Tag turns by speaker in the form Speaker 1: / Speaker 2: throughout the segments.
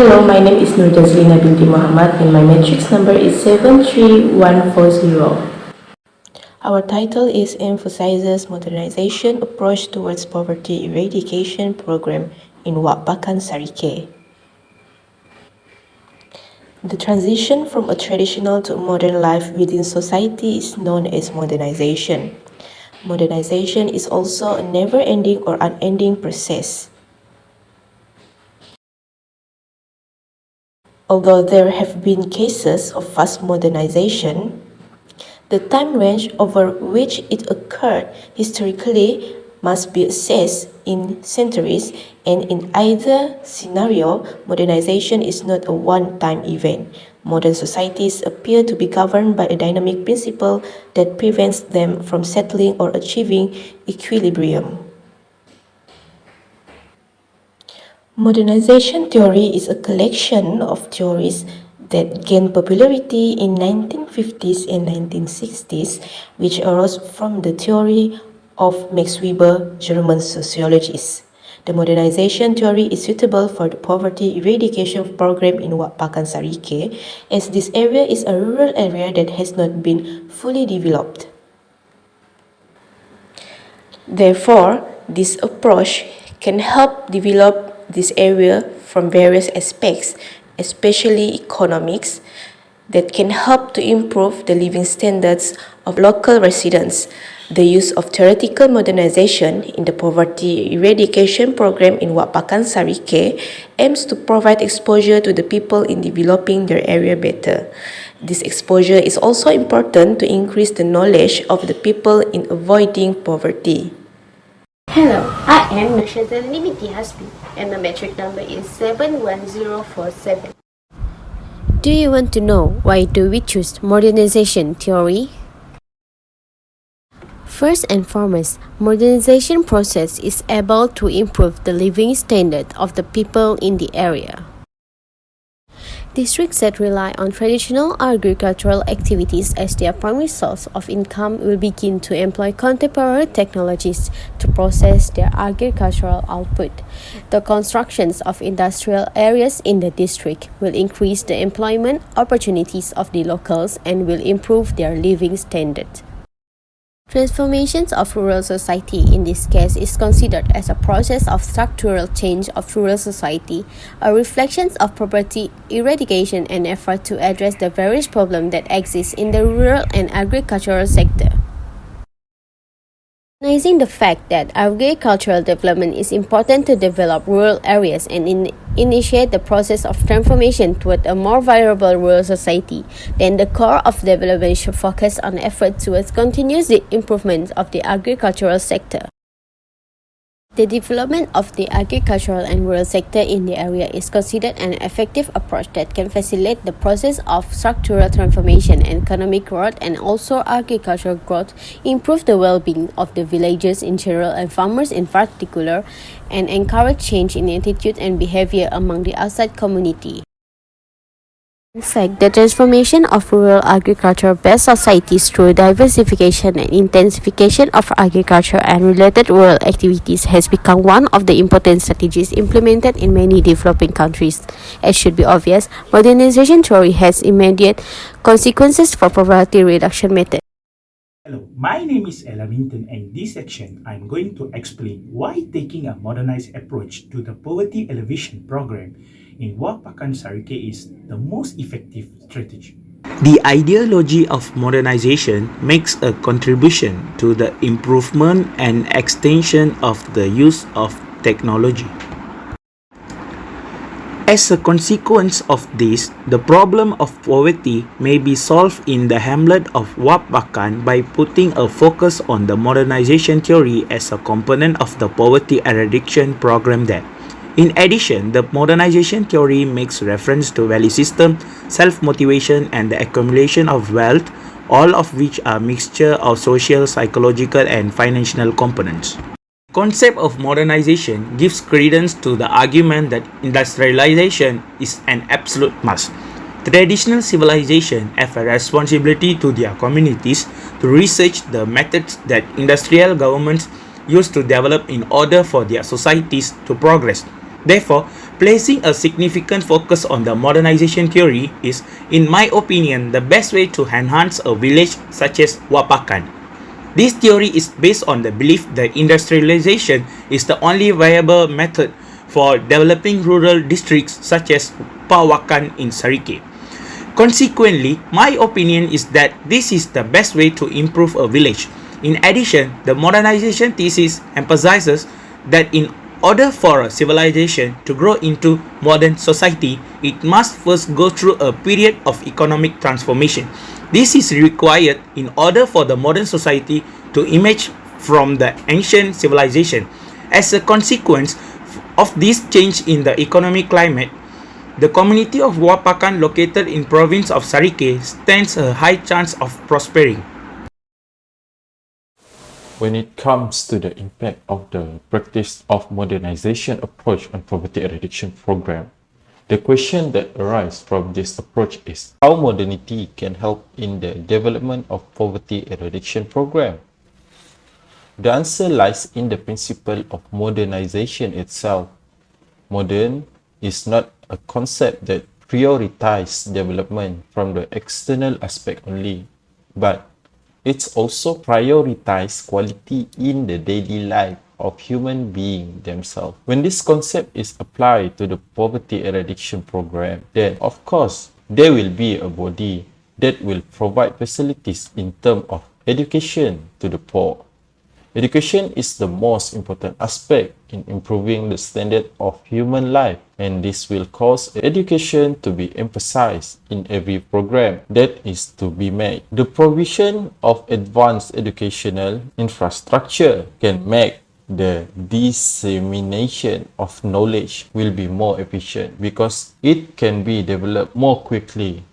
Speaker 1: Hello, my name is Nur Jazlina binti Muhammad and my matrix number is 73140. Our title is Emphasizes Modernization Approach Towards Poverty Eradication Program in Wak Pakan, Sarikei. The transition from a traditional to a modern life within society is known as modernization. Modernization is also a never-ending or unending process. Although there have been cases of fast modernization, the time range over which it occurred historically must be assessed in centuries, and in either scenario, modernization is not a one-time event. Modern societies appear to be governed by a dynamic principle that prevents them from settling or achieving equilibrium. Modernization theory is a collection of theories that gained popularity in 1950s and 1960s, which arose from the theory of Max Weber, German sociologist. The modernization theory is suitable for the poverty eradication program in Wak Pakan, Sarikei, as this area is a rural area that has not been fully developed. Therefore, this approach can help develop this area from various aspects, especially economics, that can help to improve the living standards of local residents. The use of theoretical modernization in the poverty eradication program in Wak Pakan, Sarikei aims to provide exposure to the people in developing their area better. This exposure is also important to increase the knowledge of the people in avoiding poverty.
Speaker 2: Hello, I am Nurshazalini binti Hasbi and my metric number is 71047.
Speaker 3: Do you want to know why do we choose modernization theory? First and foremost, modernization process is able to improve the living standard of the people in the area. Districts that rely on traditional agricultural activities as their primary source of income will begin to employ contemporary technologies to process their agricultural output. The constructions of industrial areas in the district will increase the employment opportunities of the locals and will improve their living standard. Transformations of rural society in this case is considered as a process of structural change of rural society, a reflection of poverty eradication and effort to address the various problems that exist in the rural and agricultural sector. Recognizing the fact that agricultural development is important to develop rural areas and initiate the process of transformation toward a more viable rural society, then the core of development should focus on efforts towards continuous improvement of the agricultural sector. The development of the agricultural and rural sector in the area is considered an effective approach that can facilitate the process of structural transformation and economic growth, and also agricultural growth, improve the well-being of the villagers in general and farmers in particular, and encourage change in attitude and behavior among the outside community. In fact, the transformation of rural agriculture-based societies through diversification and intensification of agriculture and related rural activities has become one of the important strategies implemented in many developing countries. As should be obvious, modernization theory has immediate consequences for poverty reduction method.
Speaker 4: Hello, my name is Ella Winton, and in this section I'm going to explain why taking a modernized approach to the poverty alleviation program in Wak Pakan Sarikei is the most effective strategy.
Speaker 5: The ideology of modernization makes a contribution to the improvement and extension of the use of technology. As a consequence of this, the problem of poverty may be solved in the hamlet of Wak Pakan by putting a focus on the modernization theory as a component of the poverty eradication program there. In addition, the modernization theory makes reference to value system, self-motivation, and the accumulation of wealth, all of which are mixture of social, psychological, and financial components. The concept of modernization gives credence to the argument that industrialization is an absolute must. Traditional civilizations have a responsibility to their communities to research the methods that industrial governments use to develop in order for their societies to progress. Therefore, placing a significant focus on the modernization theory is, in my opinion, the best way to enhance a village such as Wak Pakan. This theory is based on the belief that industrialization is the only viable method for developing rural districts such as Pawakan in Sarikei. Consequently, my opinion is that this is the best way to improve a village. In addition, the modernization thesis emphasizes that in order for a civilization to grow into modern society, it must first go through a period of economic transformation. This is required in order for the modern society to emerge from the ancient civilization. As a consequence of this change in the economic climate, the community of Wak Pakan located in province of Sarikei stands a high chance of prospering.
Speaker 6: When it comes to the impact of the practice of modernization approach on poverty eradication program, the question that arises from this approach is how modernity can help in the development of poverty eradication program. The answer lies in the principle of modernization itself. Modern is not a concept that prioritizes development from the external aspect only, but it's also prioritize quality in the daily life of human beings themselves. When this concept is applied to the poverty eradication program, then of course there will be a body that will provide facilities in terms of education to the poor. Education is the most important aspect in improving the standard of human life, and this will cause education to be emphasized in every program that is to be made. The provision of advanced educational infrastructure can make the dissemination of knowledge will be more efficient because it can be developed more quickly.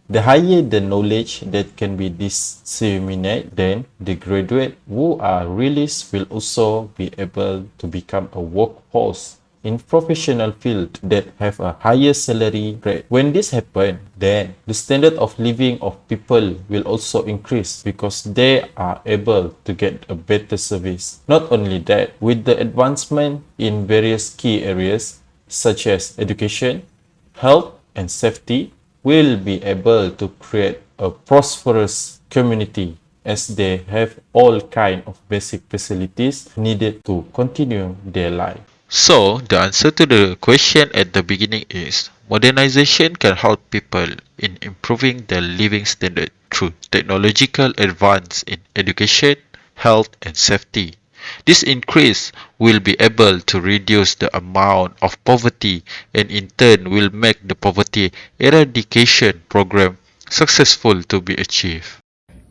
Speaker 6: The higher the knowledge that can be disseminated, then the graduate who are released will also be able to become a workforce in professional field that have a higher salary rate. When this happens, then the standard of living of people will also increase because they are able to get a better service. Not only that, with the advancement in various key areas such as education, health, and safety, will be able to create a prosperous community as they have all kinds of basic facilities needed to continue their life.
Speaker 7: So, the answer to the question at the beginning is modernization can help people in improving their living standard through technological advance in education, health, and safety. This increase will be able to reduce the amount of poverty and in turn will make the poverty eradication program successful to be achieved.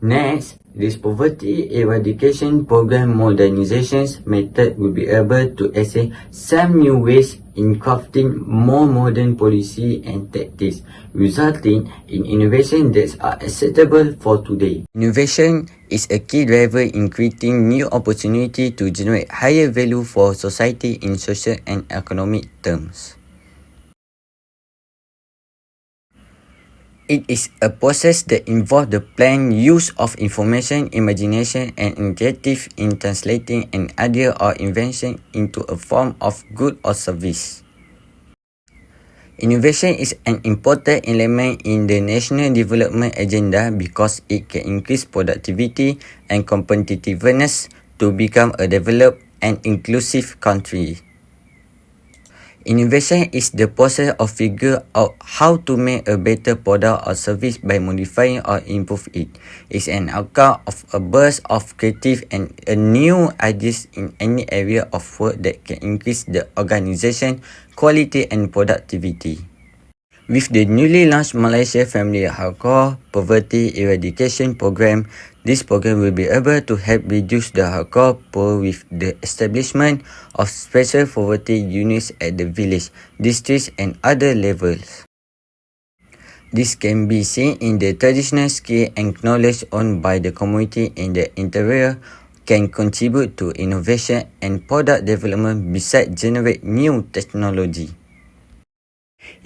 Speaker 8: Next, this poverty eradication program modernizations method will be able to assess some new ways in crafting more modern policy and tactics, resulting in innovation that are acceptable for today. Innovation is a key driver in creating new opportunity to generate higher value for society in social and economic terms. It is a process that involves the planned use of information, imagination, and initiative in translating an idea or invention into a form of good or service. Innovation is an important element in the national development agenda because it can increase productivity and competitiveness to become a developed and inclusive country. Innovation is the process of figuring out how to make a better product or service by modifying or improve it. It's an outcome of a burst of creative and a new ideas in any area of work that can increase the organization quality and productivity. With the newly launched Malaysia Family Hardcore Poverty Eradication Program, this program will be able to help reduce the hardcore poor with the establishment of special poverty units at the village, districts and other levels. This can be seen in the traditional skill and knowledge owned by the community in the interior can contribute to innovation and product development besides generate new technology.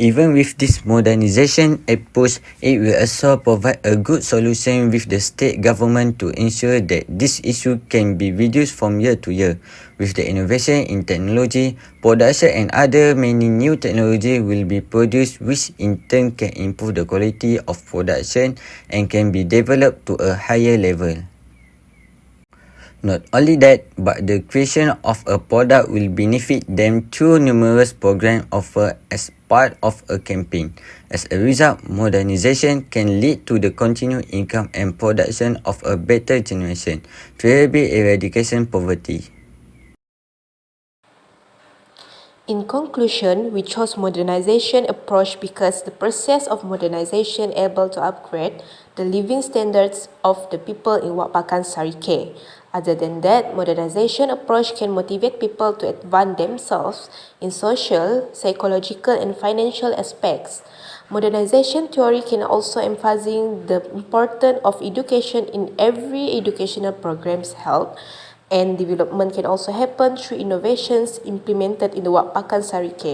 Speaker 8: Even with this modernization approach, it will also provide a good solution with the state government to ensure that this issue can be reduced from year to year. With the innovation in technology, production and other many new technology will be produced which in turn can improve the quality of production and can be developed to a higher level. Not only that, but the creation of a product will benefit them through numerous programs offered as part of a campaign. As a result, modernization can lead to the continued income and production of a better generation to help eradication poverty.
Speaker 1: In conclusion, we chose modernization approach because the process of modernization able to upgrade the living standards of the people in Wak Pakan Sarikei. Other than that, modernization approach can motivate people to advance themselves in social, psychological, and financial aspects. Modernization theory can also emphasize the importance of education in every educational program's held, and development can also happen through innovations implemented in the Wak Pakan Sarikei.